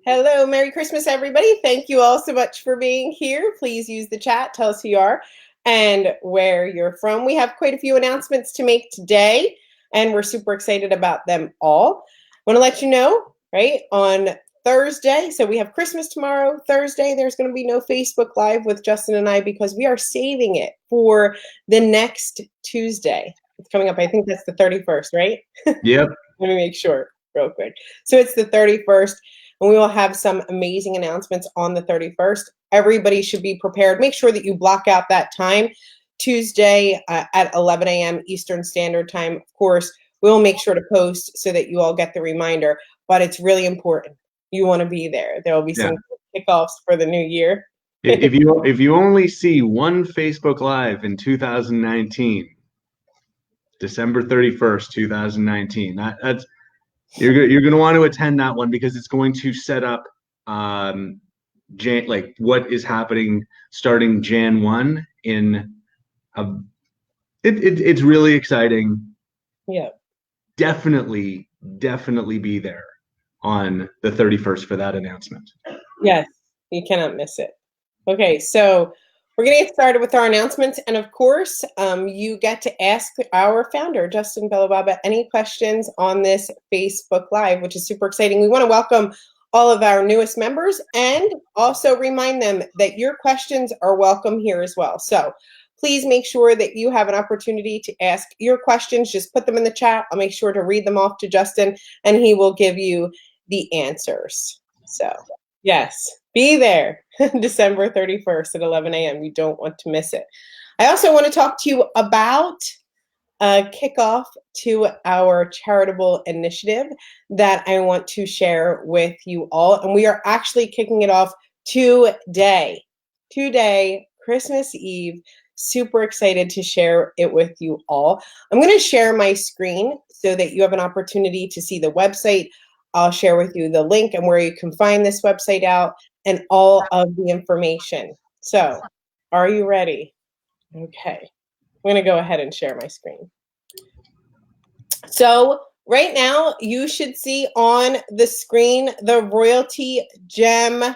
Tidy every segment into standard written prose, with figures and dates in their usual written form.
Hello, Merry Christmas, everybody. Thank you all so much for being here. Please use the chat. Tell us who you are and where you're from. We have quite a few announcements to make today, and we're super excited about them all. I want to let you know, right, on Thursday, so we have Christmas tomorrow, Thursday, there's going to be no Facebook Live with Justin and I because we are saving it for the next Tuesday. It's coming up, I think that's the 31st, right? Yep. Let me make sure real quick. So it's the 31st. And we will have some amazing announcements on the 31st. Everybody should be prepared. Make sure that you block out that time, Tuesday at 11 a.m. Eastern Standard Time. Of course, we'll make sure to post so that you all get the reminder, but it's really important. You want to be there. There will be some kickoffs for the new year. If you only see one Facebook Live in 2019, December 31st, 2019, that's you're going to want to attend that one because it's going to set up like what is happening starting Jan 1 in it's really exciting. Yeah. Definitely be there on the 31st for that announcement. Yes, you cannot miss it. Okay, so we're going to get started with our announcements. And of course, you get to ask our founder, Justin Bellababa, any questions on this Facebook Live, which is super exciting. We want to welcome all of our newest members and also remind them that your questions are welcome here as well. So please make sure that you have an opportunity to ask your questions. Just put them in the chat. I'll make sure to read them off to Justin, and he will give you the answers. So yes, be there December 31st at 11 a.m. You don't want to miss it. I also want to talk to you about a kickoff to our charitable initiative that I want to share with you all. And we are actually kicking it off today, Christmas Eve. Super excited to share it with you all. I'm going to share my screen so that you have an opportunity to see the website. I'll share with you the link and where you can find this website out and all of the information. So, are you ready? Okay, I'm going to go ahead and share my screen. So, right now, you should see on the screen the Royalty Gem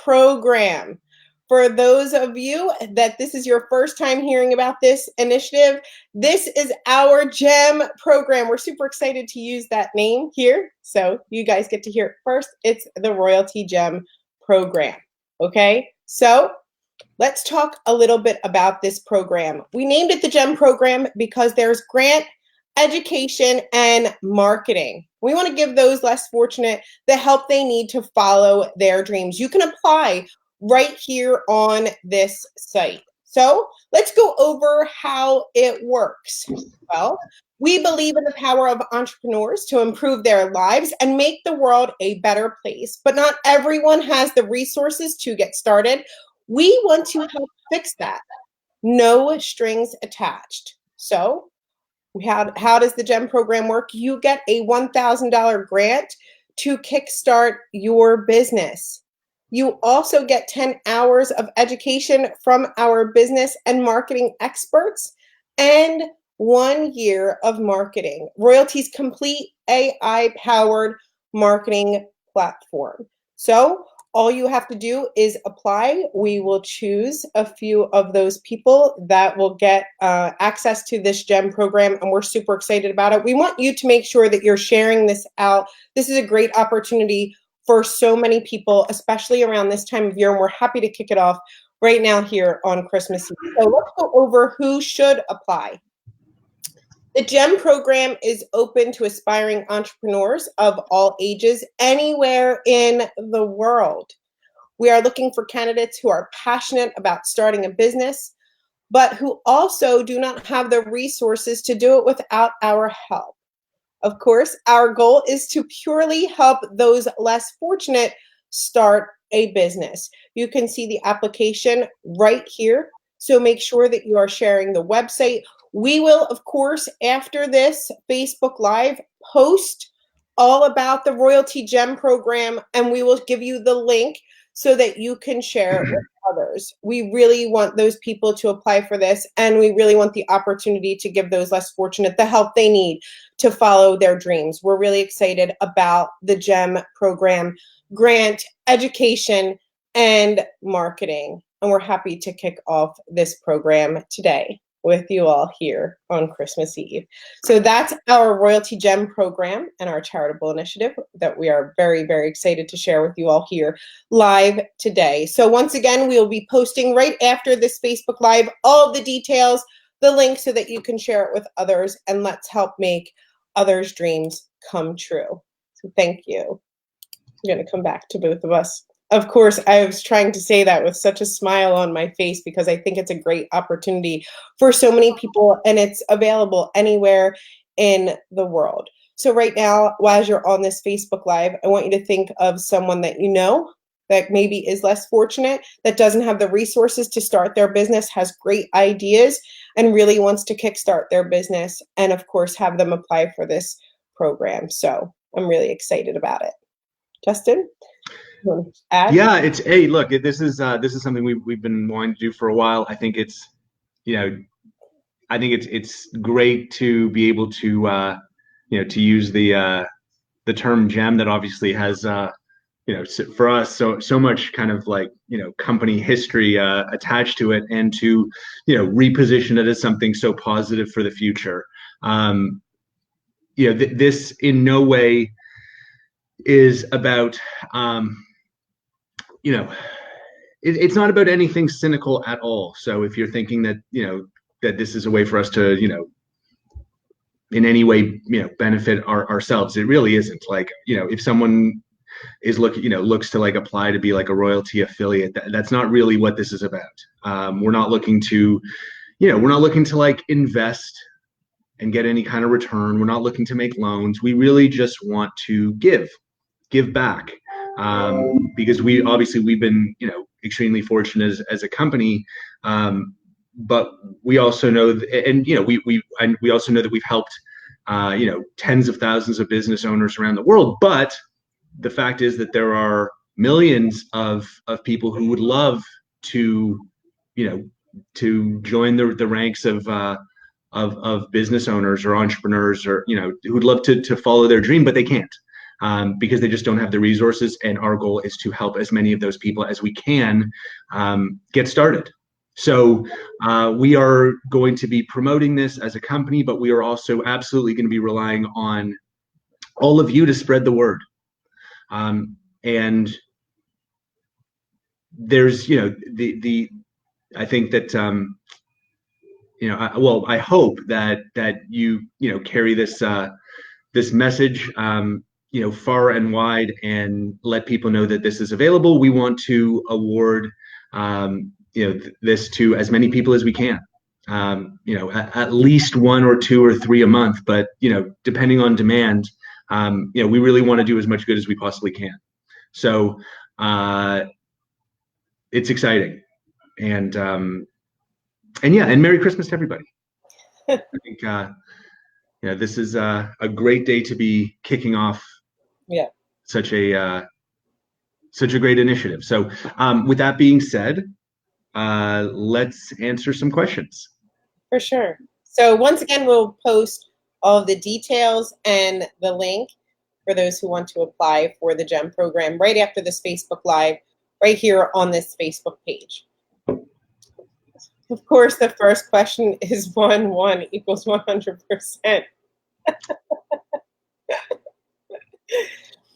program. For those of you that this is your first time hearing about this initiative, this is our GEM program. We're super excited to use that name here. So you guys get to hear it first. It's the Royalty GEM program. Okay, so let's talk a little bit about this program. We named it the GEM program because there's grant, education, and marketing. We want to give those less fortunate the help they need to follow their dreams. You can apply right here on this site. So let's go over how it works. Well, we believe in the power of entrepreneurs to improve their lives and make the world a better place, but not everyone has the resources to get started. We want to help fix that. No strings attached. So how does the GEM program work? You get a $1,000 grant to kickstart your business. You also get 10 hours of education from our business and marketing experts and 1 year of marketing. Royalty's complete AI-powered marketing platform. So all you have to do is apply. We will choose a few of those people that will get access to this GEM program, and we're super excited about it. We want you to make sure that you're sharing this out. This is a great opportunity for so many people, especially around this time of year, and we're happy to kick it off right now here on Christmas Eve. So let's go over who should apply. The GEM program is open to aspiring entrepreneurs of all ages anywhere in the world. We are looking for candidates who are passionate about starting a business, but who also do not have the resources to do it without our help. Of course, our goal is to purely help those less fortunate start a business. You can see the application right here. So make sure that you are sharing the website. We will, of course, after this Facebook Live, post all about the Royalty GEM program, and we will give you the link so that you can share it with others. We really want those people to apply for this, and we really want the opportunity to give those less fortunate the help they need to follow their dreams. We're really excited about the GEM program grant, education, and marketing. And we're happy to kick off this program today with you all here on Christmas Eve. So that's our Royalty Gem program and our charitable initiative that we are very, very excited to share with you all here live today. So once again, we will be posting right after this Facebook Live all the details, the link so that you can share it with others, and let's help make others' dreams come true. So thank you. I'm going to come back to both of us. Of course, I was trying to say that with such a smile on my face because I think it's a great opportunity for so many people, and it's available anywhere in the world. So right now, while you're on this Facebook Live, I want you to think of someone that you know that maybe is less fortunate, that doesn't have the resources to start their business, has great ideas, and really wants to kickstart their business, and of course, have them apply for this program. So I'm really excited about it. Justin? Yeah, it's hey, look, this is something we've been wanting to do for a while. I think it's, I think it's great to be able to to use the term gem that obviously has for us so much kind of like company history attached to it, and to reposition it as something so positive for the future. This in no way is about it's not about anything cynical at all. So if you're thinking that that this is a way for us to in any way benefit ourselves, it really isn't. Like if someone is looks to like apply to be like a royalty affiliate, that's not really what this is about. We're not looking to we're not looking to like invest and get any kind of return. We're not looking to make loans. We really just want to give back, because we've been extremely fortunate as a company, but we also know we also know that we've helped tens of thousands of business owners around the world. But the fact is that there are millions of people who would love to to join the ranks of business owners or entrepreneurs, or who'd love to follow their dream, but they can't. Because they just don't have the resources, and our goal is to help as many of those people as we can get started. So we are going to be promoting this as a company, but we are also absolutely going to be relying on all of you to spread the word. And there's I think that I hope that you carry this this message far and wide, and let people know that this is available. We want to award this to as many people as we can. At least one or two or three a month, but depending on demand, we really want to do as much good as we possibly can. So it's exciting, and yeah, and Merry Christmas to everybody. I think this is a great day to be kicking off such a great initiative. So with that being said, let's answer some questions. For sure. So once again, we'll post all of the details and the link for those who want to apply for the GEM program right after this Facebook Live, right here on this Facebook page. Of course, the first question is 1 equals 100%.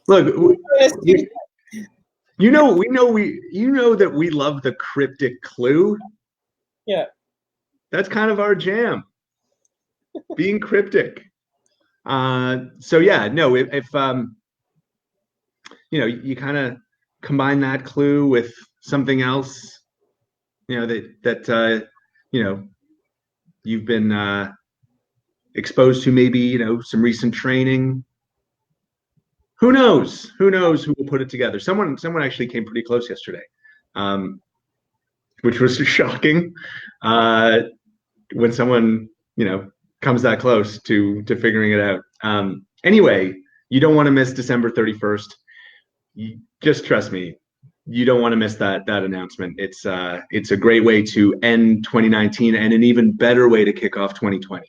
Look, you know that we love the cryptic clue. Yeah. That's kind of our jam, being cryptic. So yeah, no, if you kind of combine that clue with something else, that you've been exposed to, maybe some recent training. Who knows? Who knows who will put it together? Someone actually came pretty close yesterday, which was shocking. When someone comes that close to figuring it out. Anyway, you don't want to miss December 31st. Just trust me, you don't want to miss that announcement. It's a great way to end 2019, and an even better way to kick off 2020.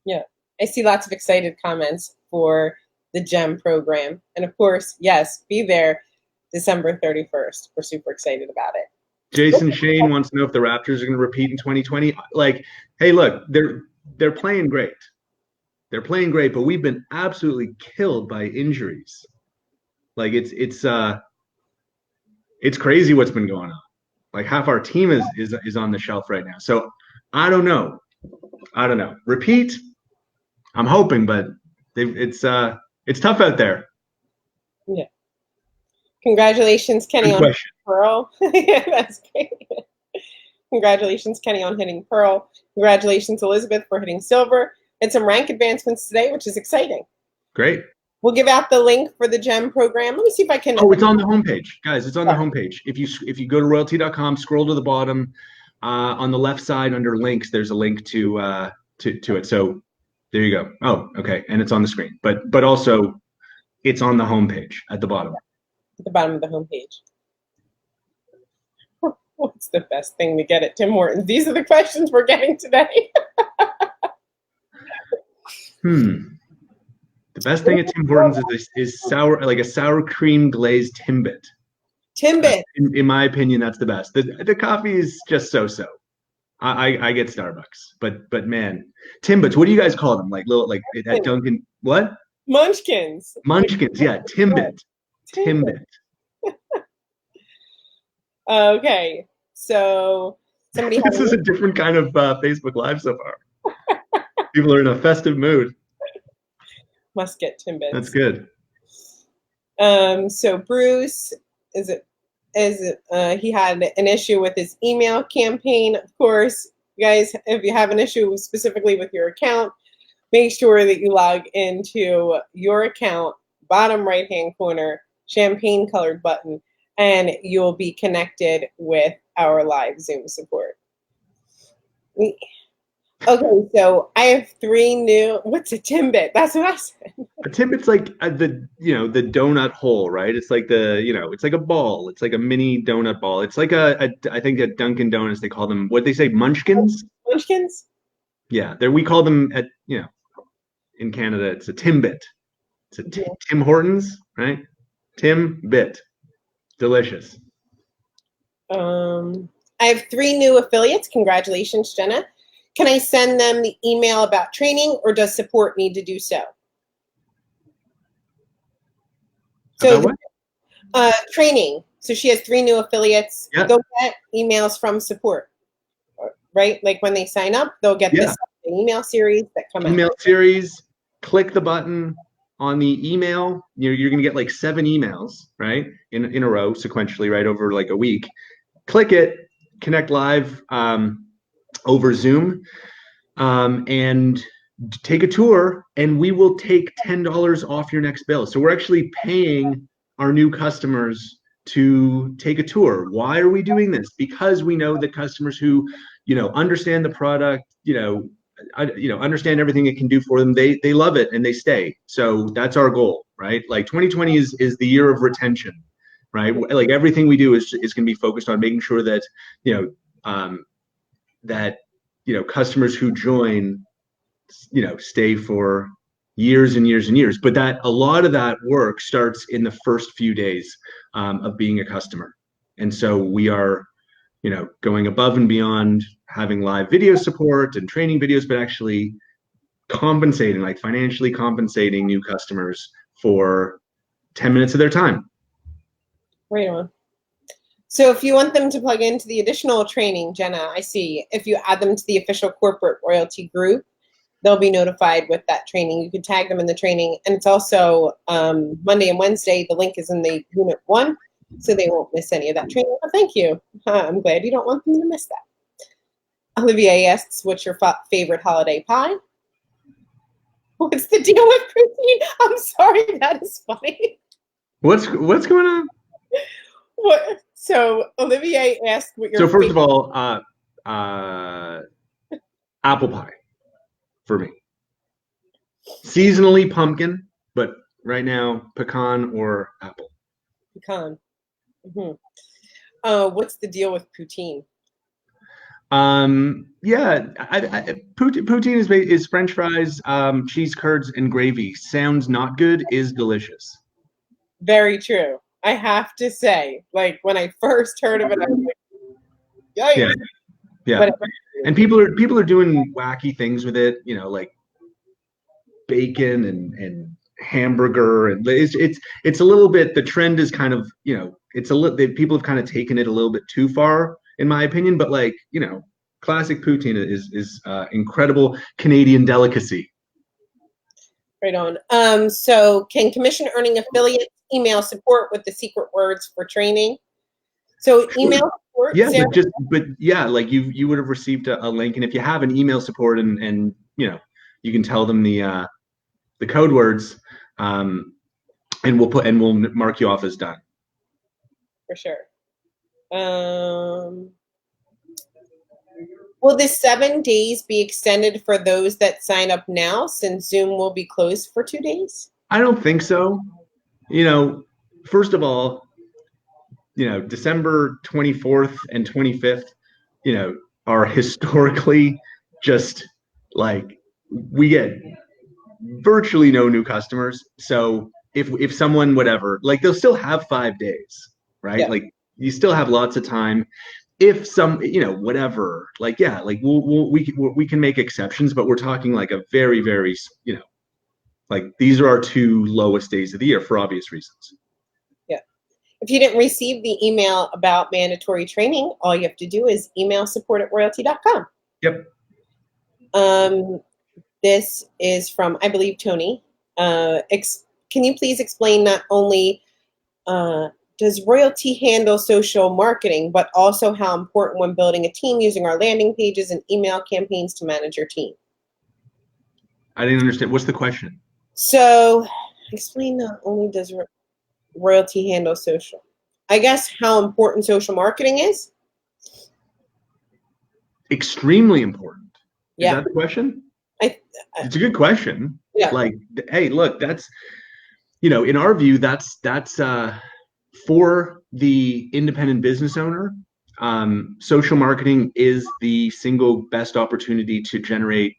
Yeah, I see lots of excited comments for the GEM program. And of course, yes, be there December 31st. We're super excited about it. Jason Shane wants to know if the Raptors are going to repeat in 2020. Like, hey, look, they're playing great. They're playing great, but we've been absolutely killed by injuries. Like it's crazy what's been going on. Like half our team is on the shelf right now. So I don't know. Repeat. I'm hoping, but it's tough out there. Yeah. Congratulations, Kenny, Good on question. Pearl. Yeah, that's great. Congratulations, Kenny, on hitting Pearl. Congratulations, Elizabeth, for hitting Silver. And some rank advancements today, which is exciting. Great. We'll give out the link for the GEM program. Let me see if I can. Oh, it's on the homepage, guys. It's on the homepage. If you go to royalty.com, scroll to the bottom, on the left side under links, there's a link to it. So there you go. Oh, okay, and it's on the screen. But also, it's on the homepage at the bottom. At the bottom of the homepage. What's the best thing to get at Tim Hortons? These are the questions we're getting today. The best thing at Tim Hortons is a sour cream glazed Timbit. Timbit. In my opinion, that's the best. The coffee is just so. I get Starbucks, but man, Timbits. What do you guys call them? Like little at Dunkin'? What? Munchkins. Munchkins. Yeah, Timbit. Timbit. Okay, so somebody. This is a different kind of Facebook Live so far. People are in a festive mood. Must get Timbits. That's good. So Bruce he had an issue with his email campaign. Of course, you guys, if you have an issue specifically with your account, make sure that you log into your account, bottom right-hand corner, champagne colored button, and you'll be connected with our live Zoom support. Okay, so I have 3 new. What's a Timbit? That's what I said. A Timbit's like the donut hole, right? It's like it's like a ball. It's like a mini donut ball. It's like I think at Dunkin' Donuts they call them, what they say, Munchkins? Munchkins? Yeah, we call them in Canada it's a Timbit. It's a Tim Hortons, right? Timbit. Delicious. I have 3 new affiliates. Congratulations, Jenna. Can I send them the email about training, or does support need to do so? So training. So she has 3 new affiliates. Yep. They'll get emails from support, right? Like when they sign up, they'll get this email series that come out. Email series. Click the button on the email. You're going to get like 7 emails, right, in a row sequentially, right, over like a week. Click it. Connect live. Over Zoom, and take a tour, and we will take $10 off your next bill. So we're actually paying our new customers to take a tour. Why are we doing this? Because we know that customers who, understand the product, understand everything it can do for them, they love it and they stay. So that's our goal, right? Like 2020 is the year of retention, right? Like everything we do is going to be focused on making sure that, customers who join, stay for years and years and years. But that a lot of that work starts in the first few days of being a customer. And so we are, going above and beyond having live video support and training videos, but actually compensating, like financially compensating new customers for 10 minutes of their time. Right on. So if you want them to plug into the additional training, Jenna, I see, if you add them to the official corporate royalty group, they'll be notified with that training. You can tag them in the training. And it's also Monday and Wednesday. The link is in the Unit 1, so they won't miss any of that training. Well, thank you. I'm glad you don't want them to miss that. Olivier asks, what's your favorite holiday pie? What's the deal with protein? I'm sorry, that is funny. What's going on? What? So Olivier asked what your. So first of all, apple pie for me. Seasonally pumpkin, but right now pecan or apple. Pecan. Mm-hmm. What's the deal with poutine? Poutine is French fries, cheese curds, and gravy. Sounds not good, is delicious. Very true. I have to say, like when I first heard of it, I was like, yikes. Yeah, yeah. But And people are doing wacky things with it, like bacon and hamburger, and it's a little bit, the trend is kind of, it's a little, people have kind of taken it a little bit too far, in my opinion. But like, classic poutine is incredible Canadian delicacy. right on. So can commission earning affiliates email support with the secret words for training? So email support, Yeah, Sarah? but yeah, like you would have received a link, and if you have an email support, and you can tell them the code words, and we'll mark you off as done. For sure. Will the 7 days be extended for those that sign up now, since Zoom will be closed for 2 days? I don't think so. First of all, December 24th and 25th, are historically just like, we get virtually no new customers. So if someone, whatever, like, they'll still have 5 days, right? Yeah. Like, you still have lots of time. If some, whatever, like, yeah, like we can make exceptions, but we're talking like a very, very, like, these are our 2 lowest days of the year for obvious reasons. Yeah. If you didn't receive the email about mandatory training, all you have to do is email support@royalty.com. Yep. This is from, I believe, Tony. Can you please explain, not only does Royalty handle social marketing, but also how important when building a team using our landing pages and email campaigns to manage your team? I didn't understand. What's the question? So explain, not only does Royalty handle social, I guess, how important social marketing is? Extremely important. Is Yeah. that the question? It's a good question. Yeah. Like, hey, look, that's, in our view, that's for the independent business owner. Social marketing is the single best opportunity to generate,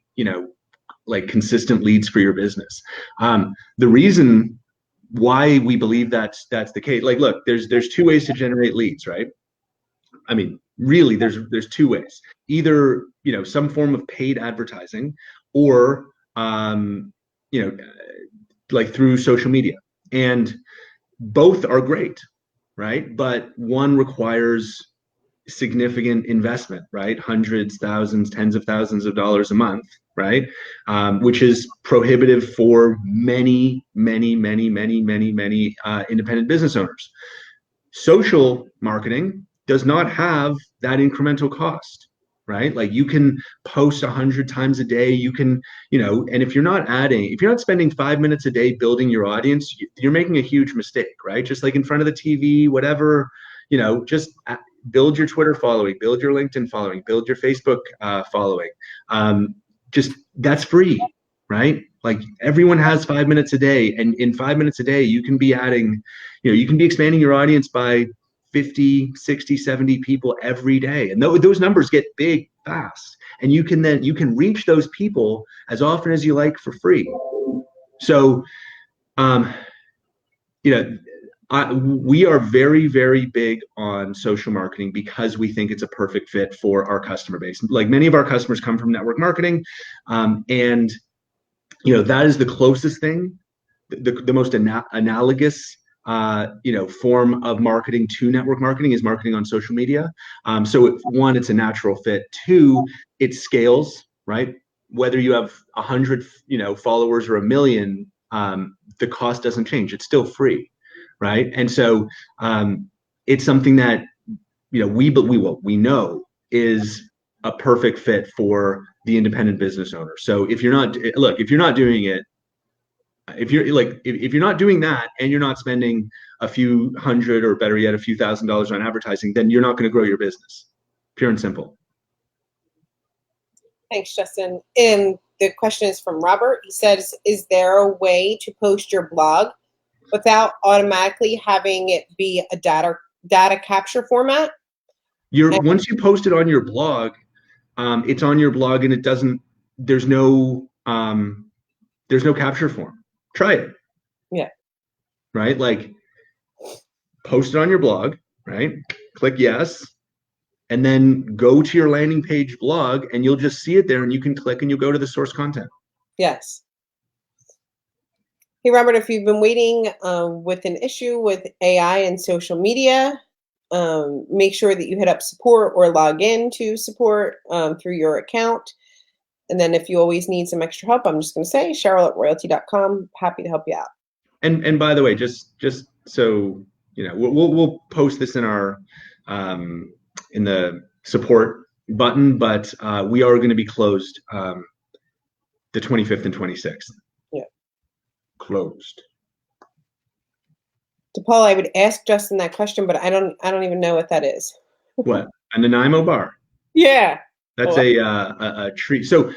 like, consistent leads for your business. The reason why we believe that's the case, like, look, there's 2 ways to generate leads, right? I mean, really, there's 2 ways. Either, some form of paid advertising, or like through social media. And both are great, right? But one requires significant investment, right? Hundreds, thousands, tens of thousands of dollars a month, right? Which is prohibitive for many, many, many, many, many, many independent business owners. Social marketing does not have that incremental cost, right? Like, you can post 100 times a day. You can, and if you're not spending 5 minutes a day building your audience, you're making a huge mistake, right? Just like in front of the TV, whatever, just build your Twitter following, build your LinkedIn following, build your Facebook following. Just, that's free, right? Like, everyone has 5 minutes a day, and in 5 minutes a day, you can be adding, you can be expanding your audience by 50, 60, 70 people every day. And those numbers get big fast. And you can reach those people as often as you like for free. So, we are very, very big on social marketing because we think it's a perfect fit for our customer base. Like, many of our customers come from network marketing, and that is the closest thing, the most analogous form of marketing to network marketing is marketing on social media. So, one, it's a natural fit. 2, it scales, right? Whether you have 100 followers or 1 million, the cost doesn't change. It's still free, right? And so, it's something that we know is a perfect fit for the independent business owner. So, if you're not doing it, if you're not doing that, and you're not spending a few hundred, or better yet, a few $1,000s on advertising, then you're not going to grow your business. Pure and simple. Thanks, Justin. And the question is from Robert. He says, is there a way to post your blog without automatically having it be a data capture format? Once you post it on your blog, it's on your blog, and there's no capture form. Try it. Yeah. Right? Like, post it on your blog, right? Click yes, and then go to your landing page blog, and you'll just see it there, and you can click and you'll go to the source content. Yes. Hey, Robert, if you've been waiting with an issue with AI and social media, make sure that you hit up support or log in to support through your account. And then if you always need some extra help, I'm just going to say Cheryl@royalty.com. Happy to help you out. And by the way, just so you know, we'll post this in our in the support button, but we are going to be closed the 25th and 26th. Yeah. Closed. DePaul, I would ask Justin that question, but I don't even know what that is. What? A Nanaimo bar? Yeah. That's a treat. So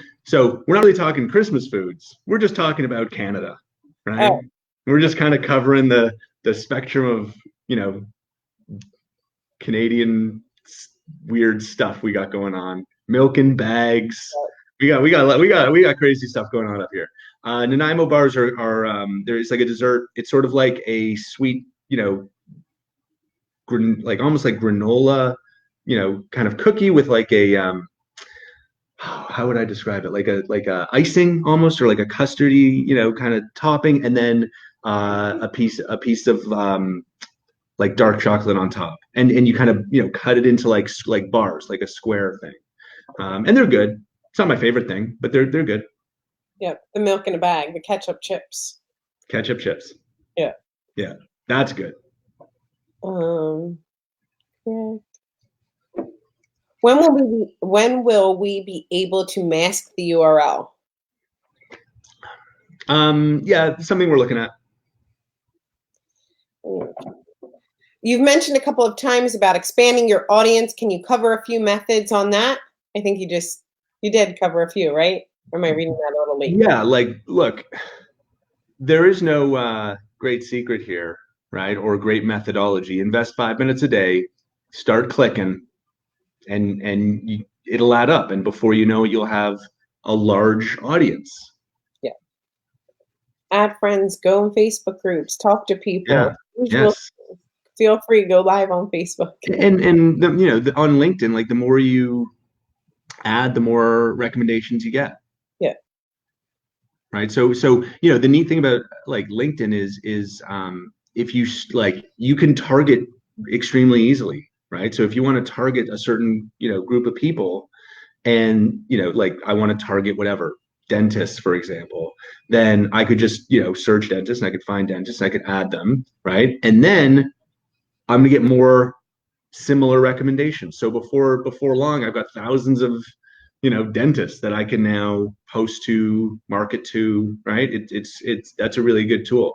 we're not really talking Christmas foods. We're just talking about Canada, right? Oh. We're just kind of covering the spectrum of, you know, Canadian weird stuff we got going on. Milk in bags. We got crazy stuff going on up here. Nanaimo bars are there's like a dessert. It's sort of like a sweet, you know, like almost like granola, you know, kind of cookie with like a how would I describe it? Like a icing almost, or like a custardy, you know, kind of topping, and then a piece of like dark chocolate on top, and you kind of, you know, cut it into like bars, like a square thing, and they're good. It's not my favorite thing, but they're good. Yeah, the milk in a bag, the ketchup chips. Ketchup chips. Yeah. Yeah, that's good. Yeah. When will we be able to mask the URL? Yeah, something we're looking at. You've mentioned a couple of times about expanding your audience. Can you cover a few methods on that? I think you did cover a few, right? Or am I reading that a little late? Yeah, like, look, there is no great secret here, right? Or great methodology. Invest 5 minutes a day, start clicking, and it'll add up. And before you know it, you'll have a large audience. Yeah. Add friends, go in Facebook groups, talk to people. Yeah. Yes. Feel free to go live on Facebook. And you know, on LinkedIn, like the more you add, the more recommendations you get. Yeah. Right. So you know, the neat thing about like LinkedIn is if you like, you can target extremely easily, right? So if you want to target a certain, you know, group of people, and, you know, like I want to target whatever, dentists, for example, then I could just, you know, search dentists, and I could find dentists, and I could add them, right? And then I'm gonna get more similar recommendations. So before long, I've got thousands of, you know, dentists that I can now post to, market to, right? It's that's a really good tool.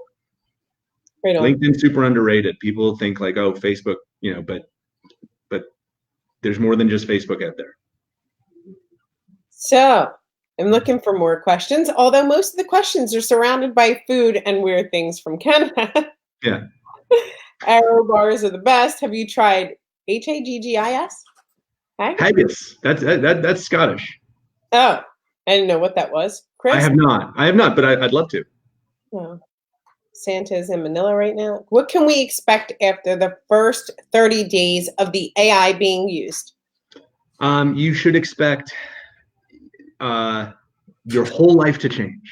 Right on. LinkedIn's super underrated. People think like, oh, Facebook, you know, but there's more than just Facebook out there. So I'm looking for more questions, although most of the questions are surrounded by food and weird things from Canada. Yeah. Arrow bars are the best. Have you tried Haggis? Haggis. That's Scottish. Oh, I didn't know what that was. Chris? I have not, but I'd love to. Oh. Santa's in Manila right now. What can we expect after the first 30 days of the AI being used? You should expect your whole life to change.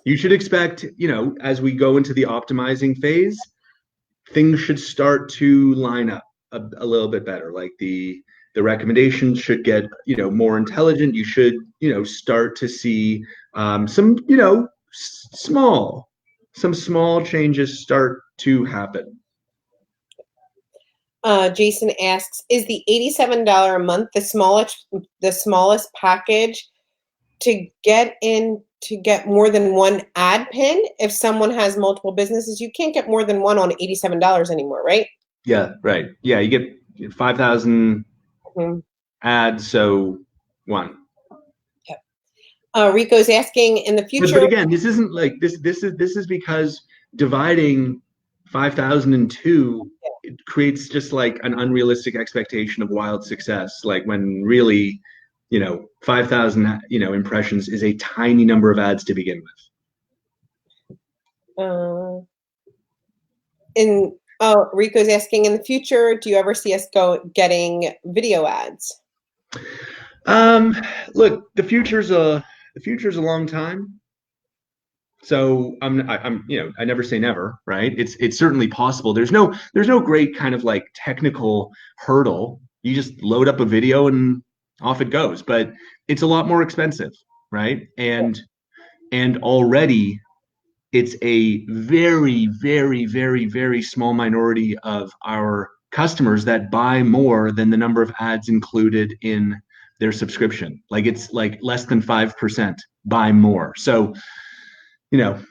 You should expect, you know, as we go into the optimizing phase, things should start to line up a little bit better. Like the recommendations should get, you know, more intelligent. You should, you know, start to see some, you know, small changes start to happen. Jason asks, is the $87 a month the smallest package to get more than one ad pin? If someone has multiple businesses, you can't get more than one on $87 anymore, right? Yeah, right. Yeah, you get 5,000 ads, so one. Rico's asking, in the future. But again, this isn't like this. This is because dividing 5,002 it creates just like an unrealistic expectation of wild success. Like when really, you know, 5,000, you know, impressions is a tiny number of ads to begin with. Oh, Rico's asking, in the future, do you ever see us getting video ads? Look, the future's a long time. So I never say never, right? It's certainly possible. There's no great kind of like technical hurdle. You just load up a video and off it goes. But it's a lot more expensive, right? And already it's a very, very, very, very small minority of our customers that buy more than the number of ads included in their subscription. Like it's like less than 5% buy more. So, you know,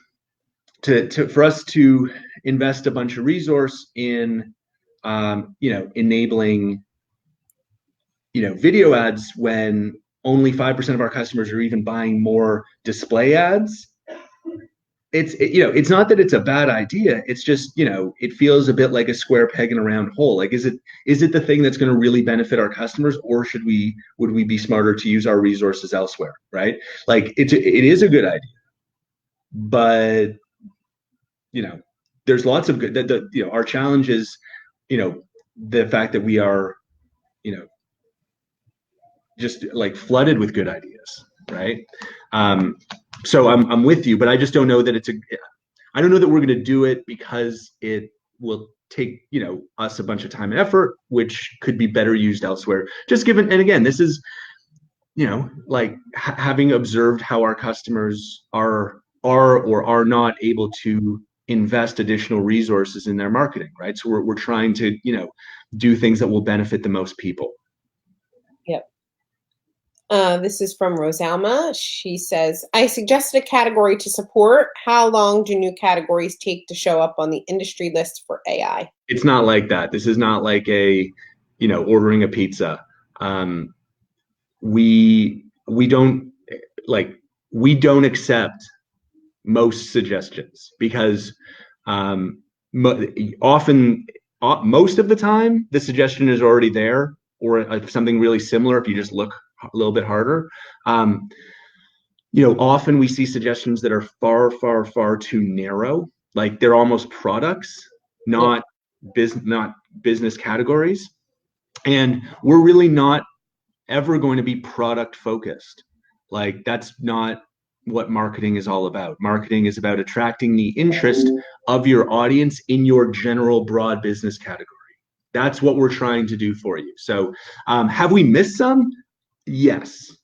for us to invest a bunch of resource in, enabling, video ads when only 5% of our customers are even buying more display ads, it's not that it's a bad idea. It's just, it feels a bit like a square peg in a round hole. Like, is it the thing that's going to really benefit our customers, or would we be smarter to use our resources elsewhere? Right. Like it is a good idea, but there's lots of good, our challenge is, the fact that we are, just like flooded with good ideas. Right. So I'm with you, but I just don't know that I don't know that we're going to do it because it will take, us a bunch of time and effort, which could be better used elsewhere. Just given, and again, this is, like having observed how our customers are or are not able to invest additional resources in their marketing, right? So we're trying to, do things that will benefit the most people. Yep. This is from Rosalma. She says, I suggested a category to support. How long do new categories take to show up on the industry list for AI? It's not like that. This is not like ordering a pizza. We don't accept most suggestions because often, most of the time, the suggestion is already there, or something really similar if you just look a little bit harder. Often we see suggestions that are far, far, far too narrow. Like they're almost products, not business categories. And we're really not ever going to be product focused. Like that's not what marketing is all about. Marketing is about attracting the interest of your audience in your general broad business category. That's what we're trying to do for you. So have we missed some? Yes.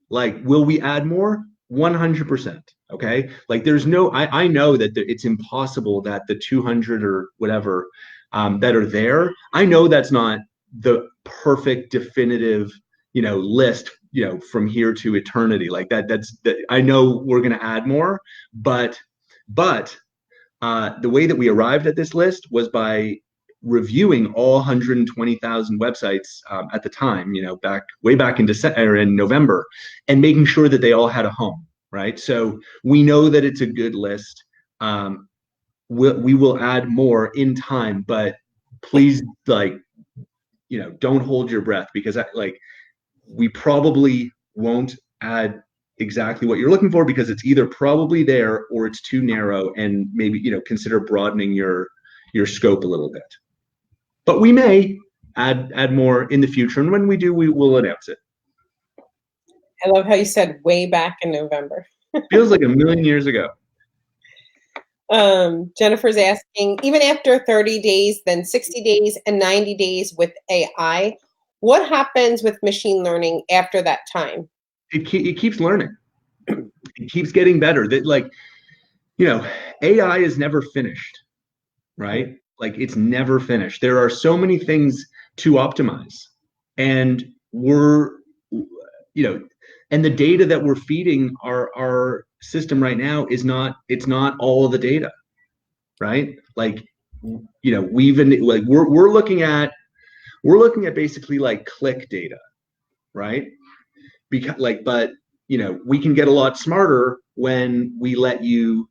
Like, will we add more? 100%. Okay. Like there's I know that it's impossible that the 200 or whatever that are there, I know that's not the perfect definitive, list, from here to eternity. Like I know we're going to add more, but the way that we arrived at this list was by reviewing all 120,000 websites at the time, way back in December, in November, and making sure that they all had a home, right? So we know that it's a good list. We will add more in time, but please, don't hold your breath, because we probably won't add exactly what you're looking for, because it's either probably there or it's too narrow, and maybe, consider broadening your scope a little bit. But we may add more in the future, and when we do, we will announce it. I love how you said way back in November. Feels like a million years ago. Jennifer's asking, even after 30 days, then 60 days and 90 days with AI, what happens with machine learning after that time? It keeps learning. It keeps getting better. That AI is never finished, right? Like it's never finished. There are so many things to optimize, and and the data that we're feeding our system right now it's not all of the data, right? Like, we're looking at basically like click data, right? Because but we can get a lot smarter when we let you,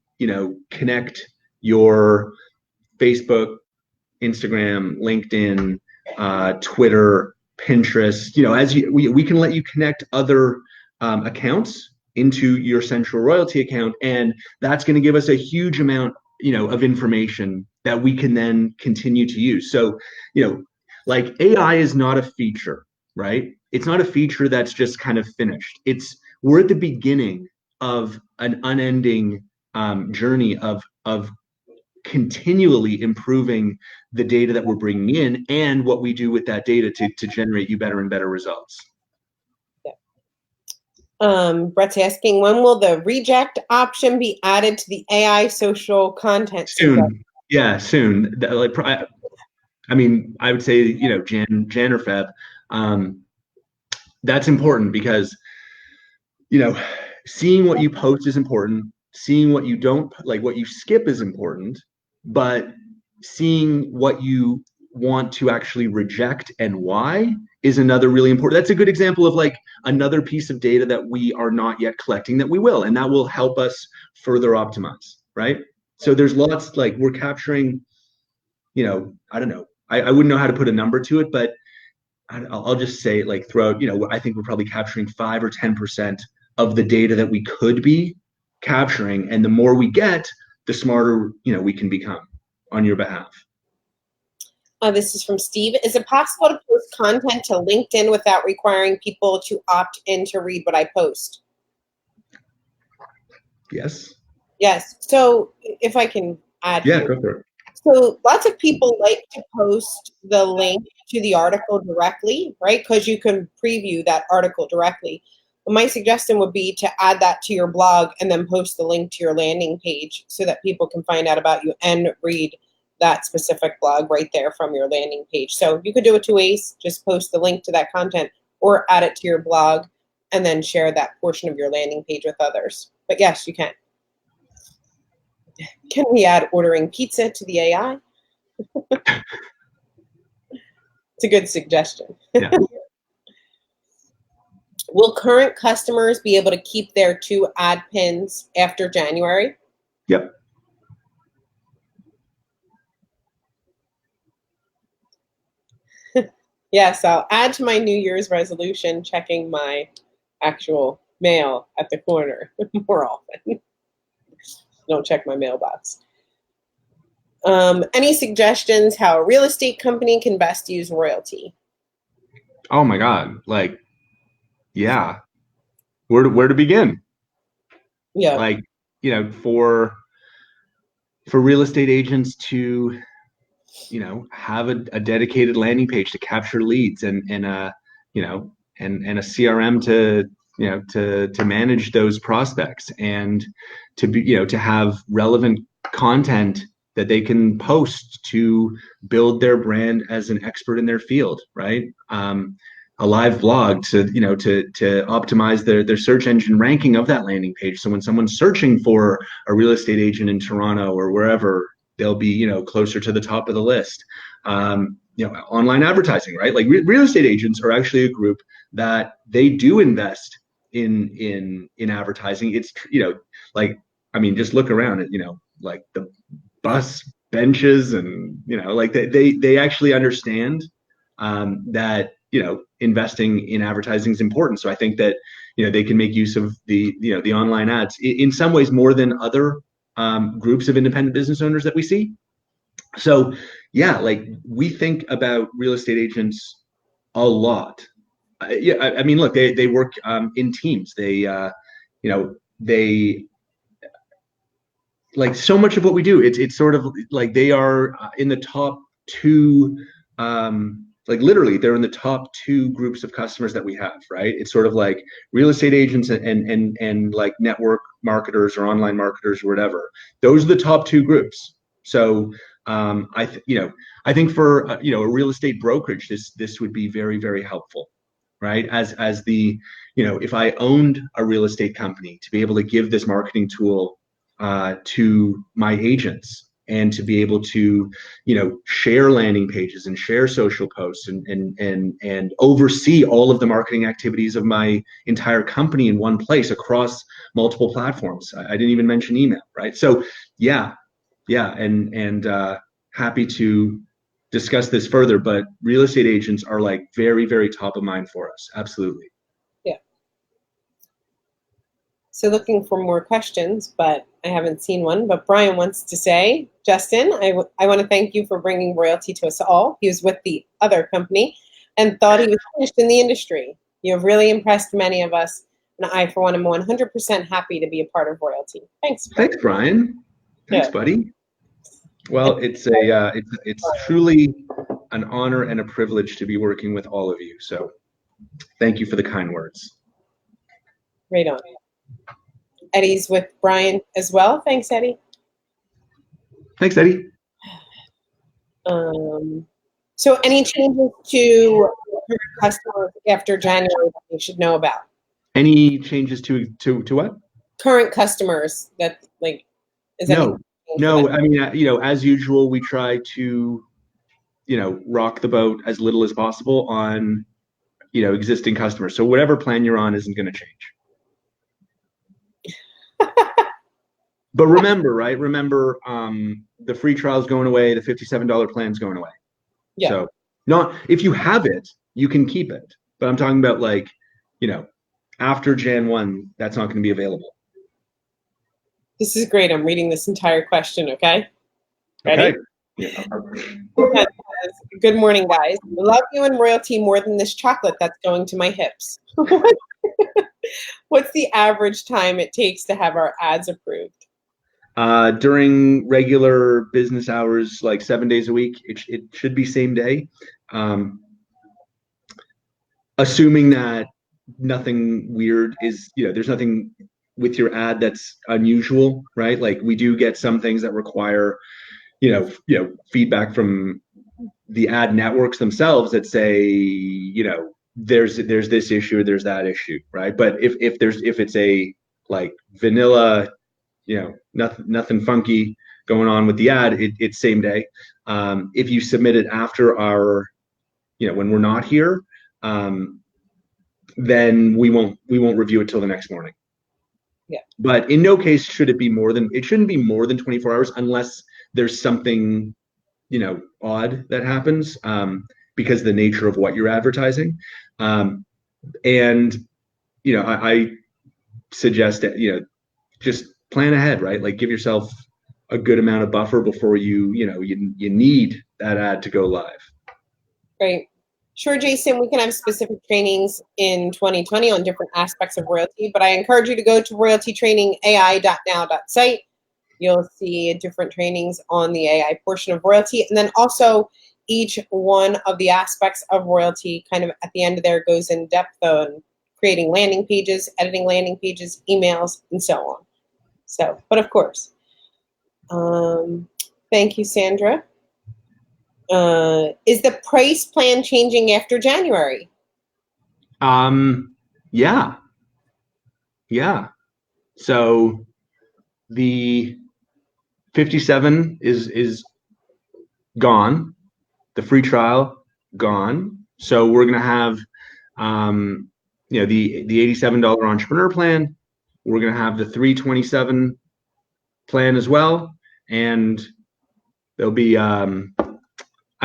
connect your Facebook, Instagram, LinkedIn, Twitter, Pinterest, we can let you connect other accounts into your central royalty account, and that's going to give us a huge amount of information that we can then continue to use. So, like AI is not a feature, right? It's not a feature that's just kind of finished. We're at the beginning of an unending journey of continually improving the data that we're bringing in and what we do with that data to generate you better and better results. Brett's asking, when will the reject option be added to the AI social content? Soon. Yeah, soon. Like, I mean, I would say, Jan or Feb. That's important because, seeing what you post is important. Seeing what you don't, like what you skip is important, but seeing what you want to actually reject and why is another really important. That's a good example of like another piece of data that we are not yet collecting that we will, and that will help us further optimize, right? So there's lots, like we're capturing, I don't know. I wouldn't know how to put a number to it, but I'll just say like throughout, I think we're probably capturing 5 or 10% of the data that we could be capturing. And the more we get, the smarter, we can become on your behalf. This is from Steve. Is it possible to post content to LinkedIn without requiring people to opt in to read what I post? Yes. Yes. So if I can add Yeah, here. go for it. So lots of people like to post the link to the article directly, right? Because you can preview that article directly. But my suggestion would be to add that to your blog and then post the link to your landing page so that people can find out about you and read that specific blog right there from your landing page. So you could do it 2 ways. Just post the link to that content or add it to your blog and then share that portion of your landing page with others. But yes, you can. Can we add ordering pizza to the AI? It's a good suggestion. Yeah. Will current customers be able to keep their 2 ad pins after January? Yep. Yes, I'll add to my New Year's resolution checking my actual mail at the corner more often. Don't check my mailbox. Any suggestions how a real estate company can best use royalty? Oh my God. Like, yeah. Where to begin? Yeah. Like, for real estate agents to, have a dedicated landing page to capture leads and a CRM to manage those prospects and to be, to have relevant content that they can post to build their brand as an expert in their field, right? A live blog to optimize their search engine ranking of that landing page. So when someone's searching for a real estate agent in Toronto or wherever, they'll be closer to the top of the list. Online advertising, right? Like real estate agents are actually a group that they do invest in advertising. It's like, I mean, just look around at like the bus benches and like they actually understand that investing in advertising is important. So I think that they can make use of the online ads in some ways more than other groups of independent business owners that we see. So yeah, like we think about real estate agents a lot. I mean, look, they work in teams. They like so much of what we do. It's sort of like they are in the top 2. Like literally, they're in the top 2 groups of customers that we have, right? It's sort of like real estate agents and like network marketers or online marketers or whatever. Those are the top 2 groups. So I think for a real estate brokerage, this would be very, very helpful, right? As the if I owned a real estate company, to be able to give this marketing tool to my agents and to be able to share landing pages and share social posts and oversee all of the marketing activities of my entire company in one place across multiple platforms. I didn't even mention email, right? So yeah, and happy to discuss this further, but real estate agents are like very, very top of mind for us. Absolutely. Yeah. So looking for more questions, but I haven't seen one. But Brian wants to say, Justin, I want to thank you for bringing royalty to us all. He was with the other company and thought he was finished in the industry. You have really impressed many of us, and I, for one, am 100% happy to be a part of royalty. Thanks, Brian. Thanks, Brian. Thanks, Yeah. buddy. Well, it's truly an honor and a privilege to be working with all of you. So thank you for the kind words. Right on. Eddie's with Brian as well. Thanks, Eddie. Thanks, Eddie. So any changes to customers after January that you should know about? Any changes to what? Current customers that like is No. I mean, as usual, we try to, rock the boat as little as possible on, existing customers. So whatever plan you're on isn't going to change. But remember, right? Remember, the free trial is going away. The $57 plan is going away. Yeah. So if you have it, you can keep it. But I'm talking about after Jan 1, that's not going to be available. This is great. I'm reading this entire question, okay? Ready? Okay. Yeah. Good morning, guys. I love you and royalty more than this chocolate that's going to my hips. What's the average time it takes to have our ads approved? During regular business hours, like 7 days a week, it should be same day. Assuming that nothing weird is, there's nothing with your ad that's unusual, right? Like we do get some things that require, feedback from the ad networks themselves that say, there's this issue or there's that issue, right? But if it's a like vanilla, nothing funky going on with the ad, it's same day. If you submit it after our, when we're not here, then we won't review it till the next morning. Yeah. But in no case should it shouldn't be more than 24 hours unless there's something, odd that happens, because of the nature of what you're advertising. And, I suggest that, just plan ahead, right? Like give yourself a good amount of buffer before you need that ad to go live. Great. Sure, Jason, we can have specific trainings in 2020 on different aspects of royalty, but I encourage you to go to royaltytrainingai.now.site. You'll see different trainings on the AI portion of royalty, and then also each one of the aspects of royalty kind of at the end of there goes in depth on creating landing pages, editing landing pages, emails, and so on. So, but of course, thank you, Sandra. Is the price plan changing after January? Yeah. So the 57 is gone. The free trial gone. So we're gonna have, the $87 entrepreneur plan. We're gonna have the $327 plan as well, and there'll be a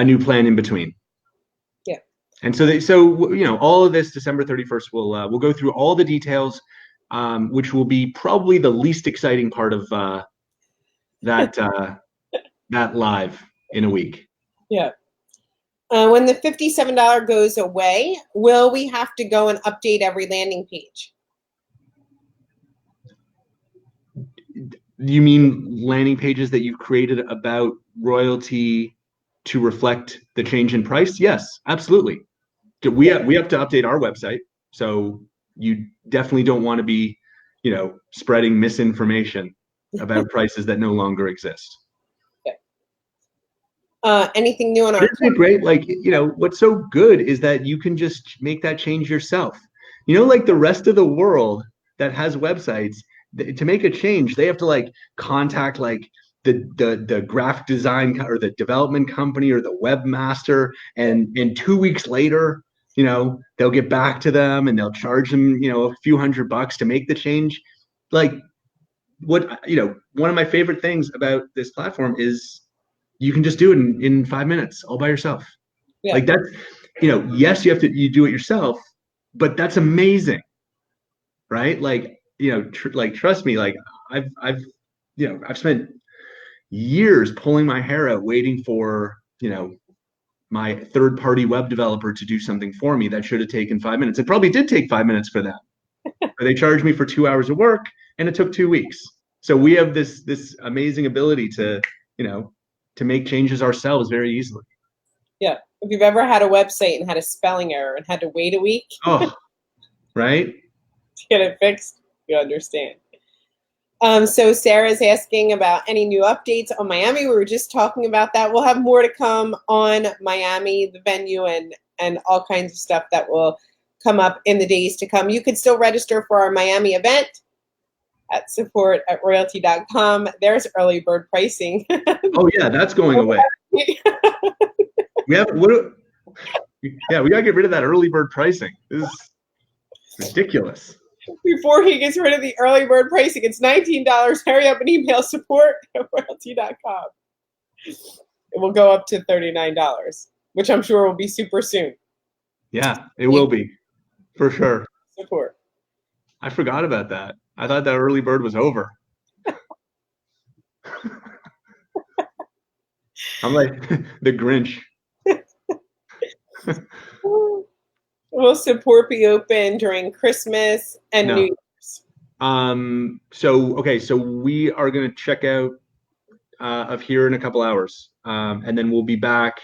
new plan in between. Yeah. And so all of this December 31st, we'll go through all the details, which will be probably the least exciting part of that live in a week. Yeah. When the $57 goes away, will we have to go and update every landing page? You mean landing pages that you've created about royalty to reflect the change in price? Yes, absolutely. We have to update our website, so you definitely don't want to be, spreading misinformation about prices that no longer exist. Anything new on our? Isn't it great? Like, what's so good is that you can just make that change yourself. Like the rest of the world that has websites, to make a change, they have to contact the graphic design or the development company or the webmaster, and 2 weeks later, they'll get back to them and they'll charge them, a few $100 to make the change. One of my favorite things about this platform is you can just do it in 5 minutes all by yourself. Yeah. Like that's, yes, you do it yourself, but that's amazing, right? Like you know, trust me, like I've I've spent years pulling my hair out waiting for, my third party web developer to do something for me that should have taken 5 minutes. It probably did take 5 minutes for them. But they charged me for 2 hours of work and it took 2 weeks. So we have this amazing ability to, to make changes ourselves very easily. Yeah. If you've ever had a website and had a spelling error and had to wait a week Oh, right. to get it fixed, you understand. So Sarah's asking about any new updates on Miami. We were just talking about that. We'll have more to come on Miami, the venue, and all kinds of stuff that will come up in the days to come. You can still register for our Miami event at support@royalty.com. There's early bird pricing. Oh yeah, that's going away. We have yeah, we gotta get rid of that early bird pricing. This is ridiculous. Before he gets rid of the early bird pricing, it's $19. Hurry up and email support@royalty.com. It will go up to $39, which I'm sure will be super soon. Yeah, it will be for sure. Support. I forgot about that. I thought that early bird was over. I'm like the Grinch. Will support be open during Christmas and New Year's? So we are gonna check out of here in a couple hours. And then we'll be back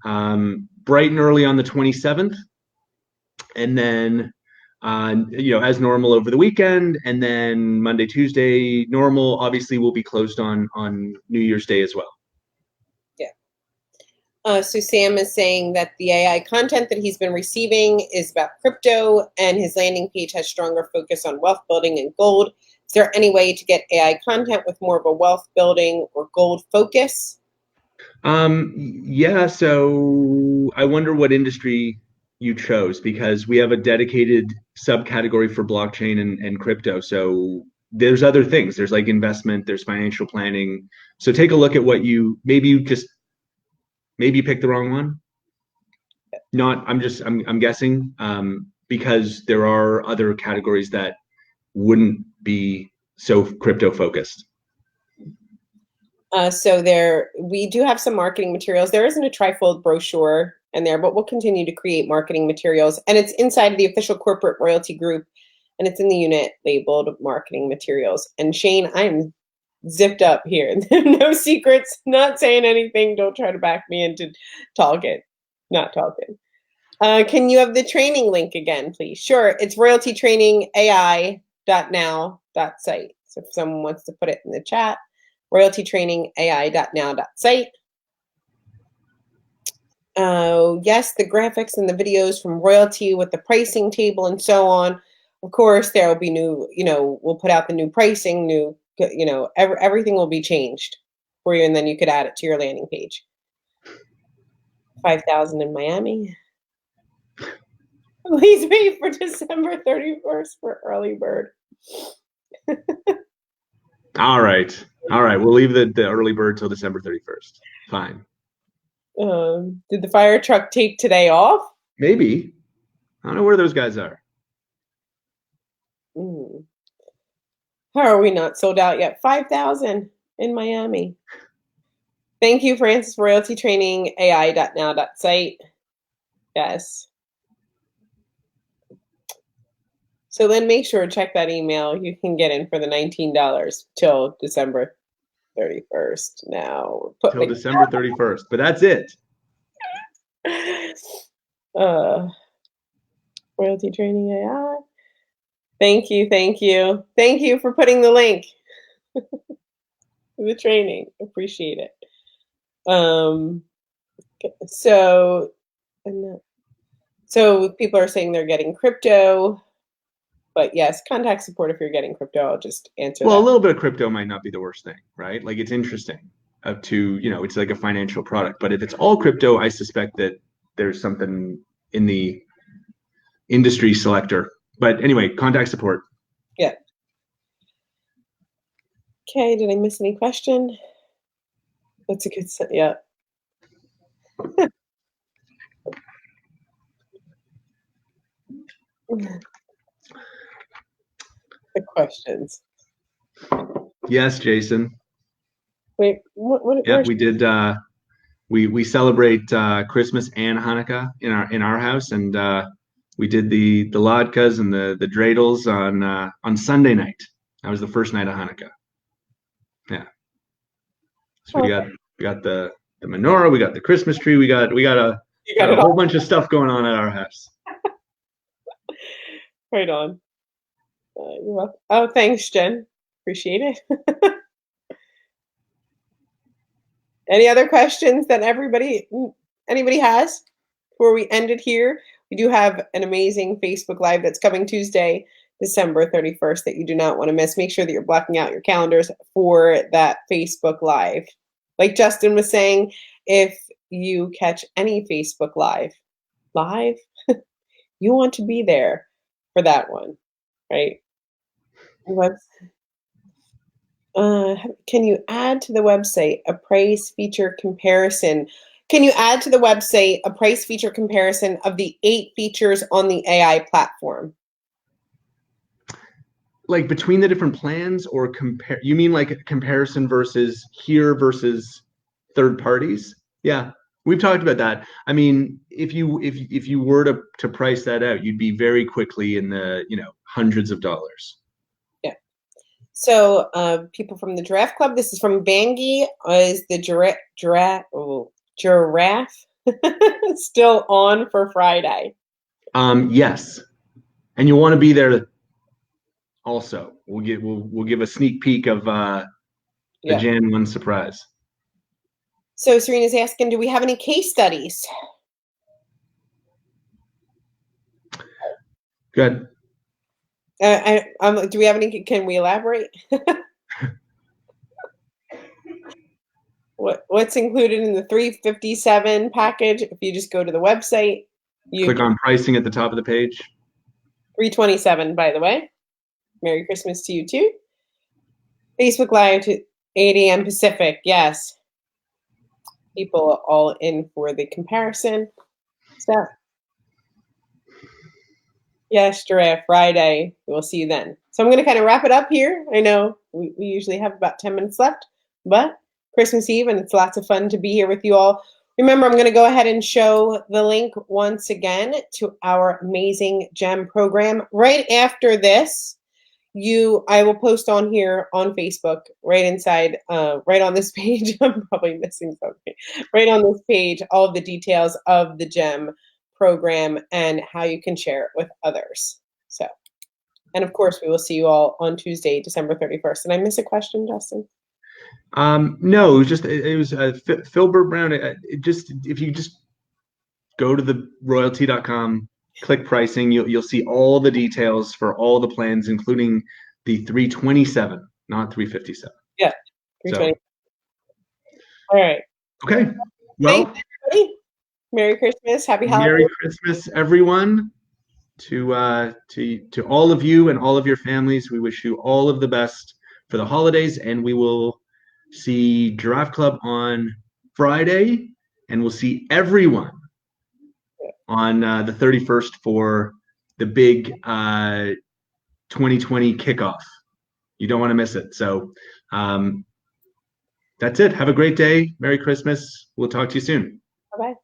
bright and early on the 27th. And then as normal over the weekend, and then Monday, Tuesday, normal. Obviously, we'll be closed on New Year's Day as well. So Sam is saying that the AI content that he's been receiving is about crypto, and his landing page has stronger focus on wealth building and gold. Is there any way to get AI content with more of a wealth building or gold focus? Yeah, so I wonder what industry you chose, because we have a dedicated subcategory for blockchain and crypto. So there's other things. There's like investment, there's financial planning. So take a look at what maybe you picked the wrong one. I'm guessing, because there are other categories that wouldn't be so crypto focused. So we do have some marketing materials. There isn't a trifold brochure in there, but we'll continue to create marketing materials. And it's inside of the official corporate royalty group, and it's in the unit labeled marketing materials. And Shane, I'm zipped up here. No secrets, not saying anything. Don't try to back me into talking, not talking. Can you have the training link again, please? Sure, it's royaltytrainingai.now.site. So if someone wants to put it in the chat, royaltytrainingai.now.site. Yes, the graphics and the videos from Royalty with the pricing table and so on. Of course, there will be new, we'll put out the new pricing, everything will be changed for you, and then you could add it to your landing page. 5,000 in Miami. Please wait for December 31st for early bird. All right. We'll leave the early bird till December 31st. Fine. Did the fire truck take today off? Maybe. I don't know where those guys are. How are we not sold out yet? 5,000 in Miami. Thank you, Francis. Royalty Training AI.now.site. Yes. So then make sure to check that email. You can get in for the $19 till December 31st. Now till December 31st, but that's it. Royalty Training AI. Thank you for putting the link. The training, appreciate it. So people are saying they're getting crypto, but yes, contact support if you're getting crypto. I'll just answer. Well, a little bit of crypto might not be the worst thing, right? Like, it's interesting it's like a financial product, but if it's all crypto, I suspect that there's something in the industry selector. But anyway, contact support. Yeah. Okay, did I miss any question? That's a good set. Yeah. the questions. Yes, Jason. Wait, what Yeah, we did. We celebrate Christmas and Hanukkah in our house, and we did the latkes and the dreidels on Sunday night. That was the first night of Hanukkah. Yeah. So we got the menorah, we got the Christmas tree, we got a whole bunch of stuff going on at our house. Right on. You're welcome. Oh, thanks, Jen. Appreciate it. Any other questions that anybody has before we end it here? We do have an amazing Facebook Live that's coming Tuesday, December 31st that you do not want to miss. Make sure that you're blocking out your calendars for that Facebook Live. Like Justin was saying, if you catch any Facebook Live, you want to be there for that one, right? Can you add to the website a price feature comparison? Can you add to the website a price feature comparison of the 8 features on the AI platform? Like between the different plans, or compare? You mean like a comparison versus third parties? Yeah, we've talked about that. I mean, if you were to price that out, you'd be very quickly in the hundreds of dollars. Yeah. So people from the Giraffe Club, this is from Bangi. Is the giraffe still on for Friday? Yes, and you'll want to be there. Also, we'll give a sneak peek of the Jan 1 surprise. So Serena's asking, do we have any case studies? Good. Do we have any? Can we elaborate? What's included in the 357 package? If you just go to the website, you click on pricing at the top of the page. 327, by the way. Merry Christmas to you too. Facebook Live to 8 a.m. Pacific. Yes. People are all in for the comparison stuff. Yes, Giraffe, Friday. We'll see you then. So I'm going to kind of wrap it up here. I know we usually have about 10 minutes left, but Christmas Eve, and it's lots of fun to be here with you all. Remember, I'm going to go ahead and show the link once again to our amazing GEM program. Right after this, I will post on here on Facebook, right inside, right on this page. I'm probably missing something. Right on this page, all of the details of the GEM program and how you can share it with others. So, and of course, we will see you all on Tuesday, December 31st. Did I miss a question, Justin? No, it was Philbert Brown. If you just go to the royalty.com, click pricing, you'll see all the details for all the plans, including the 327, not 357. Yeah, 320. So, all right. Okay. Well, everybody. Merry Christmas. Happy holidays. Merry Christmas, everyone. To all of you and all of your families, we wish you all of the best for the holidays, and we will see Giraffe Club on Friday, and we'll see everyone on the 31st for the big 2020 kickoff. You don't want to miss it. So that's it. Have a great day. Merry Christmas. We'll talk to you soon. Bye-bye.